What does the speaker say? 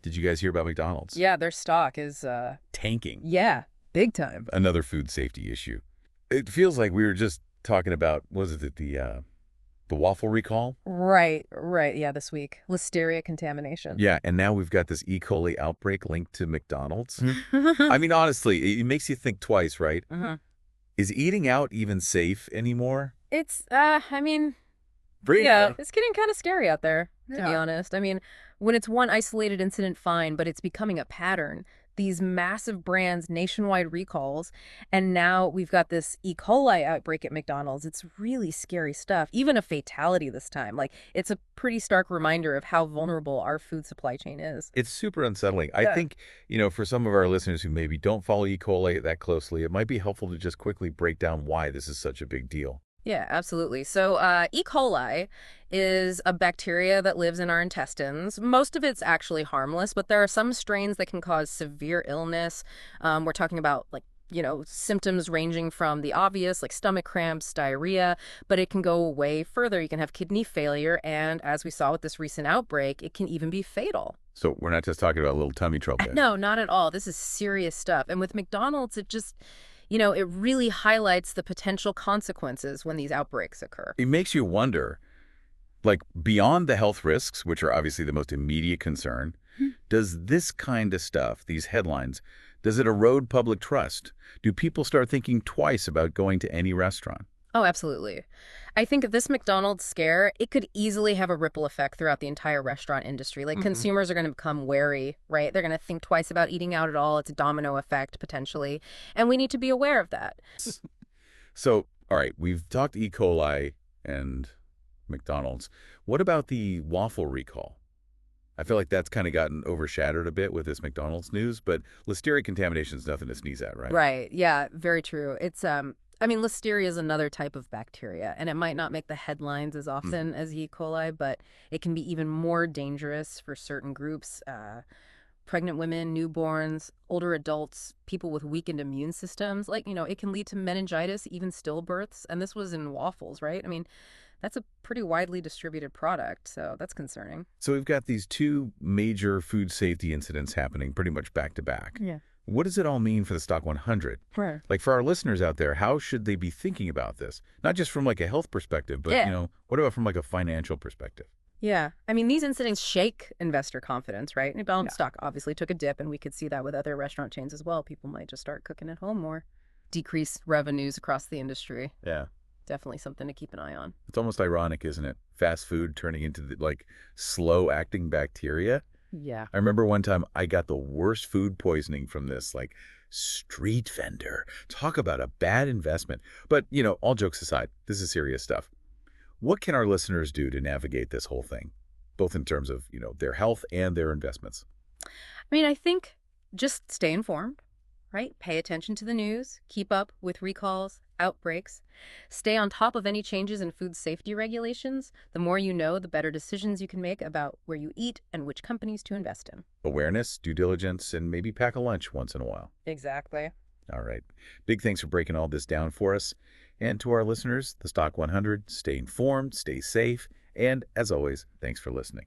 Did you guys hear about McDonald's? Yeah, their stock is, Tanking. yeah, big time. Another food safety issue. It feels like we were just talking about, was it the waffle recall? Right, right. Yeah, this week. Listeria contamination. Yeah, and now we've got this E. coli outbreak linked to McDonald's. I mean, honestly, it makes you think twice, right? Mhm. Is eating out even safe anymore? It's, I mean, Briefly. it's getting kind of scary out there, to be Yeah. honest. I mean, when it's one isolated incident, fine, but it's becoming a pattern. These massive brands, nationwide recalls, and now we've got this E. coli outbreak at McDonald's. It's really scary stuff. Even a fatality this time. Like, it's a pretty stark reminder of how vulnerable our food supply chain is. It's super unsettling. I Yeah. think, for some of our listeners who maybe don't follow E. coli that closely, it might be helpful to just quickly break down why this is such a big deal. Yeah, absolutely. So, E. coli is a bacteria that lives in our intestines. Most of it's actually harmless, but there are some strains that can cause severe illness. We're talking about, like, symptoms ranging from the obvious, like stomach cramps, diarrhea, but it can go way further. You can have kidney failure, and as we saw with this recent outbreak, it can even be fatal. So we're not just talking about a little tummy trouble. No, not at all. This is serious stuff. And with McDonald's, it just, it really highlights the potential consequences when these outbreaks occur. It makes you wonder, like, beyond the health risks, which are obviously the most immediate concern, does this kind of stuff, these headlines, does it erode public trust? Do people start thinking twice about going to any restaurant? Oh, absolutely. I think this McDonald's scare, it could easily have a ripple effect throughout the entire restaurant industry. Like, consumers are going to become wary, right? They're going to think twice about eating out at all. It's a domino effect, potentially. And we need to be aware of that. So, all right, we've talked E. coli and McDonald's. What about the waffle recall? I feel like that's kind of gotten overshadowed a bit with this McDonald's news, but listeria contamination is nothing to sneeze at, right? Right. Yeah, very true. It's I mean, Listeria is another type of bacteria, and it might not make the headlines as often as E. coli, but it can be even more dangerous for certain groups. Pregnant women, newborns, older adults, people with weakened immune systems. Like, it can lead to meningitis, even stillbirths. And this was in waffles, right? I mean, that's a pretty widely distributed product, so that's concerning. So we've got these two major food safety incidents happening pretty much back to back. Yeah. What does it all mean for the Stock 100? Right. Like, for our listeners out there, how should they be thinking about this? Not just from like a health perspective, but, Yeah. what about from like a financial perspective? Yeah. I mean, these incidents shake investor confidence, right? McDonald's Yeah. stock obviously took a dip, and we could see that with other restaurant chains as well. People might just start cooking at home more. Decrease revenues across the industry. Yeah. Definitely something to keep an eye on. It's almost ironic, isn't it? Fast food turning into like slow-acting bacteria. Yeah. I remember one time I got the worst food poisoning from this, like, street vendor. Talk about a bad investment. But, all jokes aside, this is serious stuff. What can our listeners do to navigate this whole thing, both in terms of, their health and their investments? I mean, I think just stay informed, right? Pay attention to the news, keep up with recalls, outbreaks, stay on top of any changes in food safety regulations. The more you know, the better decisions you can make about where you eat and which companies to invest in. Awareness, due diligence, and maybe pack a lunch once in a while. Exactly. All right. Big thanks for breaking all this down for us. And to our listeners, the Stock 100, stay informed, stay safe, and as always, thanks for listening.